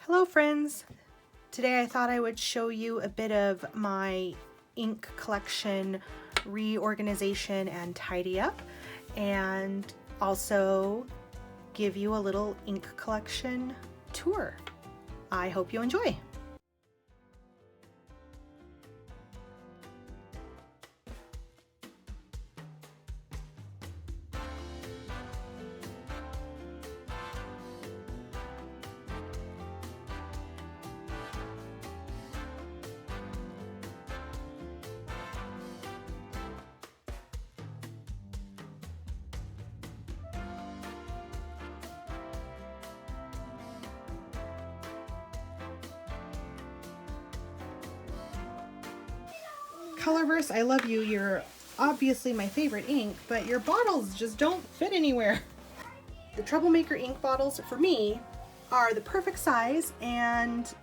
Hello friends! Today I thought I would show you a bit of my ink collection reorganization and tidy up, and also give you a little ink collection tour. I hope you enjoy! Colorverse, I love you. You're obviously my favorite ink, but your bottles just don't fit anywhere. The Troublemaker ink bottles, for me, are the perfect size, and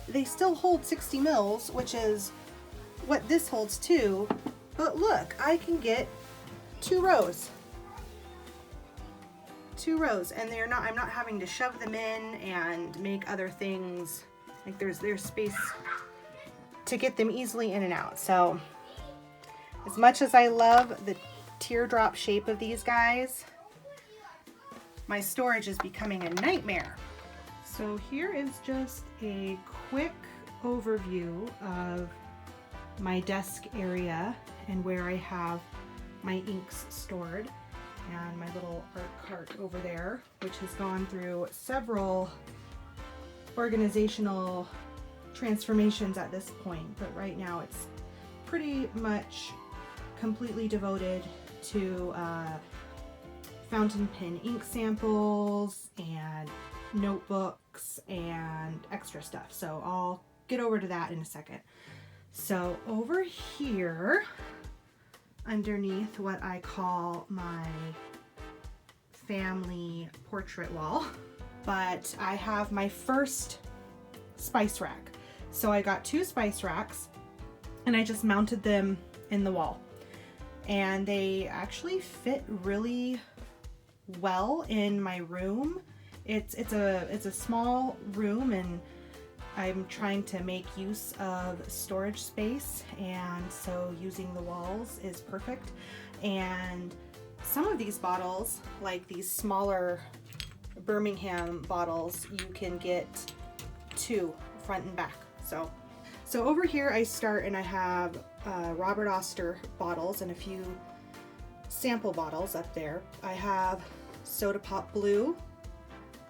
they still hold 60 mils, which is what this holds too. But look, I can get two rows, and I'm not having to shove them in and make other things. Like there's space to get them easily in and out. So as much as I love the teardrop shape of these guys, my storage is becoming a nightmare. So here is just a quick overview of my desk area and where I have my inks stored, and my little art cart over there, which has gone through several organizational transformations at this point, but right now it's pretty much completely devoted to fountain pen ink samples and notebooks and extra stuff. So I'll get over to that in a second. So over here, underneath what I call my family portrait wall, but I have my first spice rack. So I got two spice racks and I just mounted them in the wall, and they actually fit really well in my room. It's a small room, and I'm trying to make use of storage space, and so using the walls is perfect. And some of these bottles, like these smaller Birmingham bottles, you can get two, front and back. So over here I start, and I have Robert Oster bottles and a few sample bottles up there. I have Soda Pop Blue.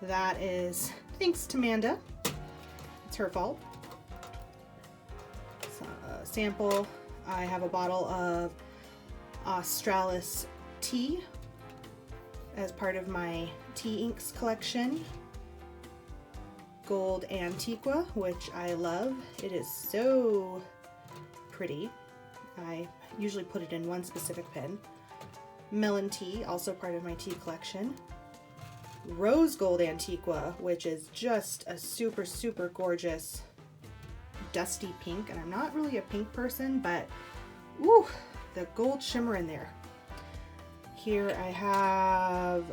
That is thanks to Manda. It's her fault. So, sample. I have a bottle of Australis tea as part of my tea inks collection. Gold Antiqua, which I love. It is so pretty. I usually put it in one specific pen. Melon tea, also part of my tea collection. Rose Gold Antiqua, which is just a super gorgeous dusty pink, and I'm not really a pink person, but ooh, the gold shimmer in there. Here I have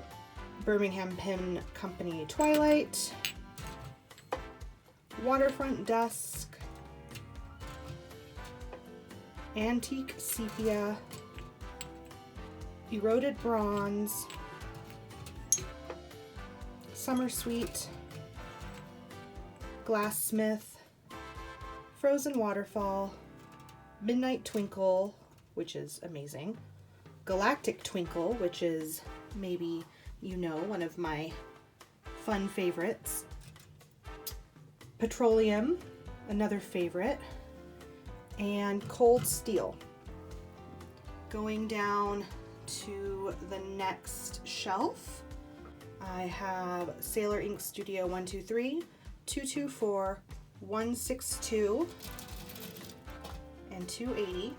Birmingham Pen Company Twilight, Waterfront Dusk, Antique Sepia, Eroded Bronze, Summer Sweet, Glassmith, Frozen Waterfall, Midnight Twinkle, which is amazing, Galactic Twinkle, which is, maybe you know, one of my fun favorites, Petroleum, another favorite, and Cold Steel. Going down to the next shelf, I have Sailor Ink Studio 123, 224, 162, and 280.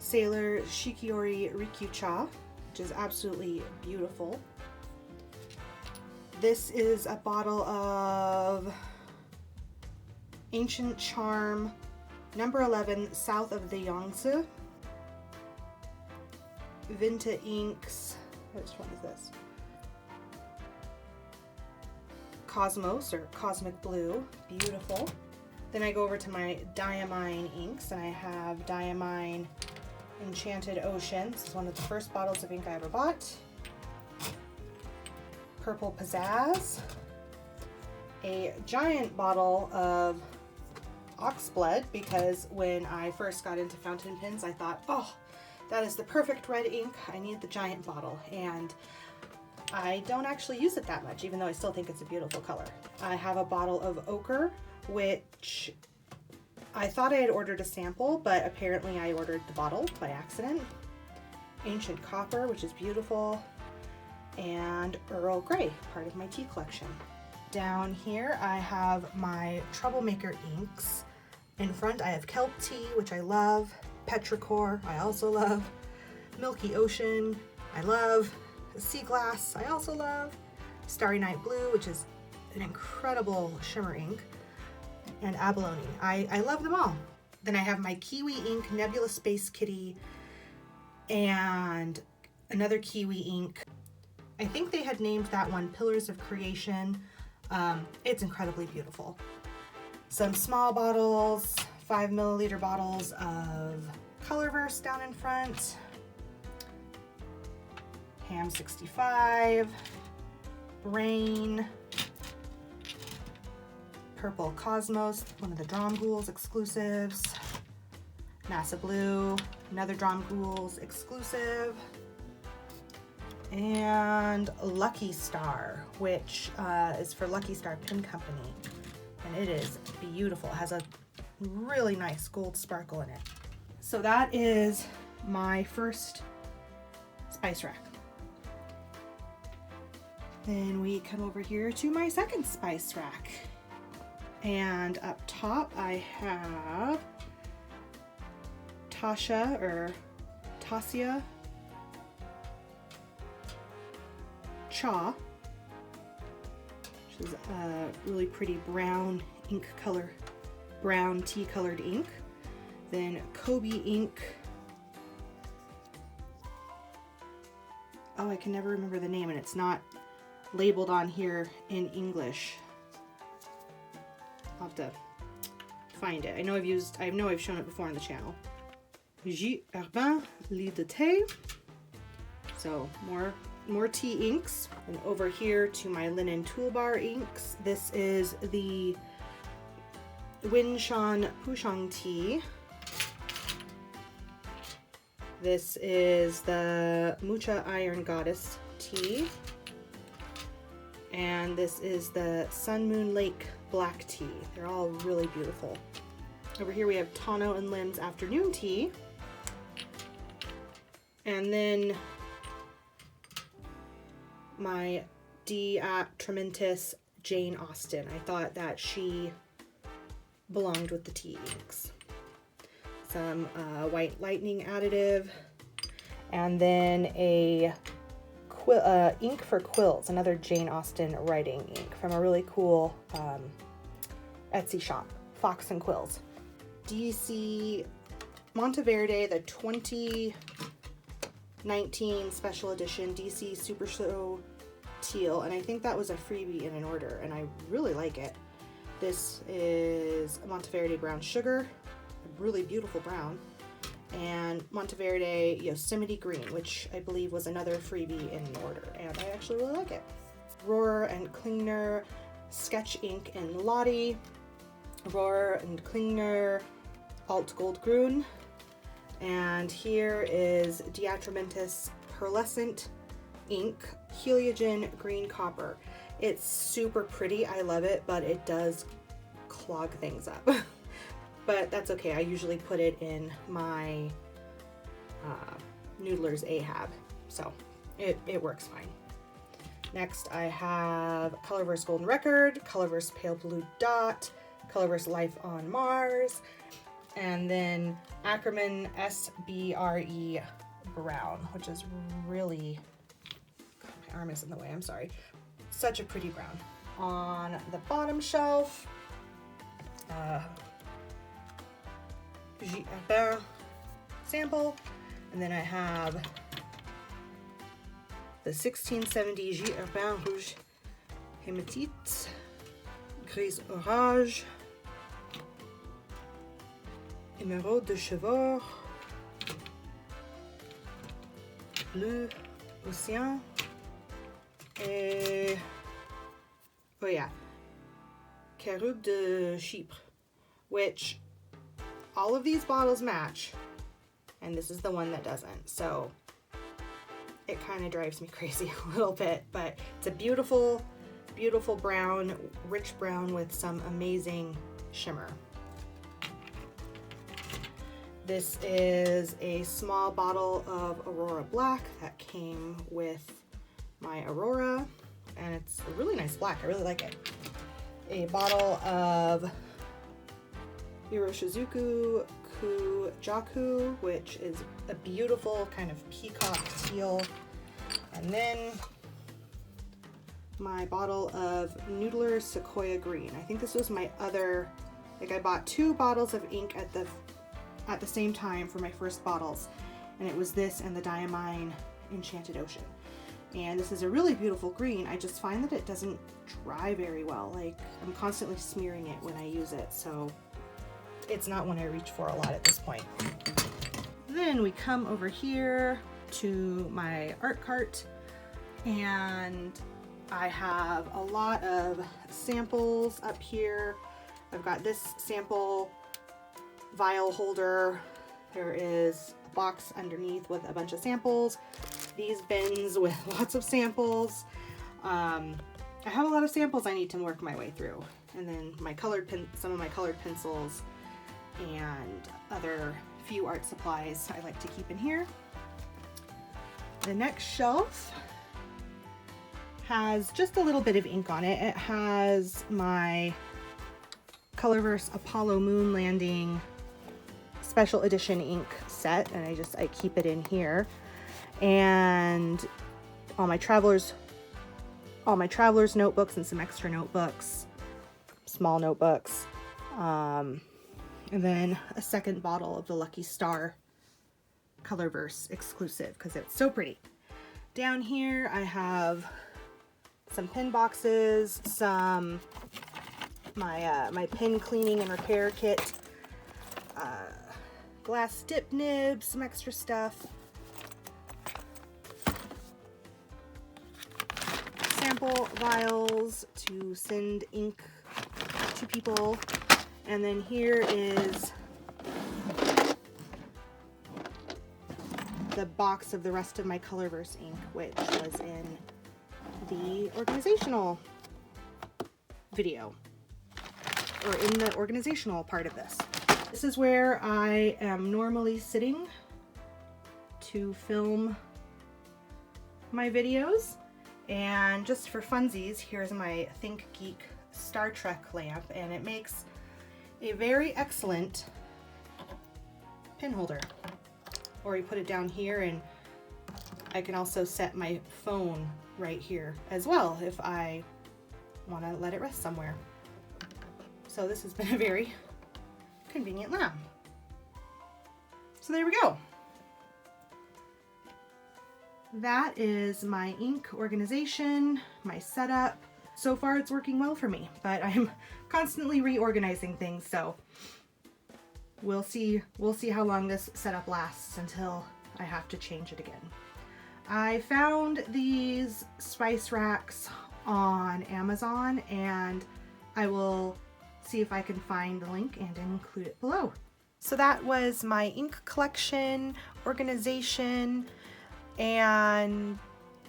Sailor Shikiori Rikucha, which is absolutely beautiful. This is a bottle of Ancient Charm number 11, South of the Yangtze. Vinta Inks, which one is this? Cosmos or Cosmic Blue, beautiful. Then I go over to my Diamine inks, and I have Diamine Enchanted Ocean. This is one of the first bottles of ink I ever bought. Purple Pizzazz, a giant bottle of Oxblood, because when I first got into fountain pens, I thought, oh, that is the perfect red ink. I need the giant bottle, and I don't actually use it that much, even though I still think it's a beautiful color. I have a bottle of Ochre, which I thought I had ordered a sample, but apparently I ordered the bottle by accident. Ancient Copper, which is beautiful, and Earl Grey, part of my tea collection. Down here I have my Troublemaker inks. In front I have Kelp Tea, which I love, Petrichor, I also love, Milky Ocean, I love, Sea Glass, I also love, Starry Night Blue, which is an incredible shimmer ink, and Abalone. I love them all. Then I have my Kiwi ink, Nebula Space Kitty, and another Kiwi ink. I think they had named that one Pillars of Creation. It's incredibly beautiful. Some small bottles, 5 milliliter bottles of Colorverse down in front. Ham 65, Brain, Purple Cosmos, one of the Dromgools exclusives, NASA Blue, another Dromgools exclusive, and Lucky Star, which is for Lucky Star Pen Company, and it is beautiful. It has a really nice gold sparkle in it. So that is my first spice rack. Then we come over here to my second spice rack. And up top I have Tasia Cha, which is a really pretty brown ink color, brown tea colored ink. Then Kobe ink. Oh, I can never remember the name, and it's not labeled on here in English. I'll have to find it. I know I've shown it before on the channel. Jus Urbain Lit de Thé. So more tea inks. And over here to my linen toolbar inks. This is the Winshan Pushong tea. This is the Mucha Iron Goddess tea. And this is the Sun Moon Lake black tea. They're all really beautiful. Over here we have Tano and Lim's afternoon tea. And then my D. Trementis Jane Austen. I thought that she belonged with the tea inks. Some white lightning additive, and then a ink for quills, another Jane Austen writing ink from a really cool Etsy shop, Fox and Quills. DC Monteverde, the 2019 special edition DC Super Show Teal, and I think that was a freebie in an order, and I really like it. This is Monteverde Brown Sugar, a really beautiful brown, and Monteverde Yosemite Green, which I believe was another freebie in the order, and I actually really like it. Rohrer and Klingner Sketch Ink in Lottie, Rohrer and Klingner Alt Gold Grün, and here is Diatramentis Pearlescent Ink Heliogen Green Copper. It's super pretty, I love it, but it does clog things up. But that's okay, I usually put it in my Noodler's Ahab, so it works fine. Next I have Colorverse Golden Record, Colorverse Pale Blue Dot, Colorverse Life on Mars, and then Ackerman SBRE Brown, which is really, God, my arm is in the way, I'm sorry. Such a pretty brown. On the bottom shelf, Jus Urbain sample, and then I have the 1670 Jus Urbain Rouge Hématite grise orage, émeraude de chevaux, bleu océan, et oh yeah, caroube de Chypre, which all of these bottles match, and this is the one that doesn't, so it kind of drives me crazy a little bit, but it's a beautiful, beautiful brown, rich brown with some amazing shimmer. This is a small bottle of Aurora Black that came with my Aurora, and it's a really nice black. I really like it. A bottle of Iroshizuku Kujaku, which is a beautiful kind of peacock teal. And then my bottle of Noodler Sequoia Green. I think this was my other, like I bought 2 bottles of ink at the same time for my first bottles, and it was this and the Diamine Enchanted Ocean. And this is a really beautiful green. I just find that it doesn't dry very well. Like, I'm constantly smearing it when I use it, so it's not one I reach for a lot at this point. Then we come over here to my art cart, and I have a lot of samples up here. I've got this sample vial holder. There is a box underneath with a bunch of samples. These bins with lots of samples. I have a lot of samples I need to work my way through. And then my some of my colored pencils and other few art supplies I like to keep in here. The next shelf has just a little bit of ink on it. It has my Colorverse Apollo Moon Landing special edition ink set, and I keep it in here. And all my traveler's notebooks and some extra notebooks, small notebooks, and then a second bottle of the Lucky Star Colorverse exclusive because it's so pretty. Down here I have some pin boxes, some my pin cleaning and repair kit, glass dip nibs, some extra stuff, sample vials to send ink to people, and then here is the box of the rest of my Colorverse ink, which was in the organizational video, or in the organizational part of this. This is where I am normally sitting to film my videos. And just for funsies, here's my Think Geek Star Trek lamp, and it makes a very excellent pin holder. Or you put it down here, and I can also set my phone right here as well if I want to let it rest somewhere. So this has been a very convenient lamp. So there we go. That is my ink organization, my setup. So far it's working well for me, but I'm constantly reorganizing things, so we'll see how long this setup lasts until I have to change it again. I found these spice racks on Amazon, and I will see if I can find the link and include it below. So that was my ink collection, organization, and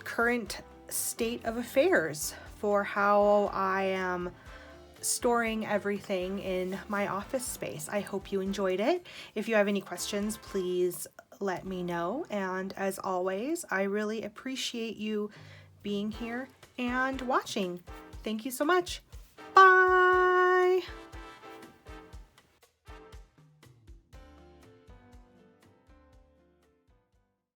current state of affairs for how I am storing everything in my office space. I hope you enjoyed it. If you have any questions, please let me know. And as always, I really appreciate you being here and watching. Thank you so much. Bye!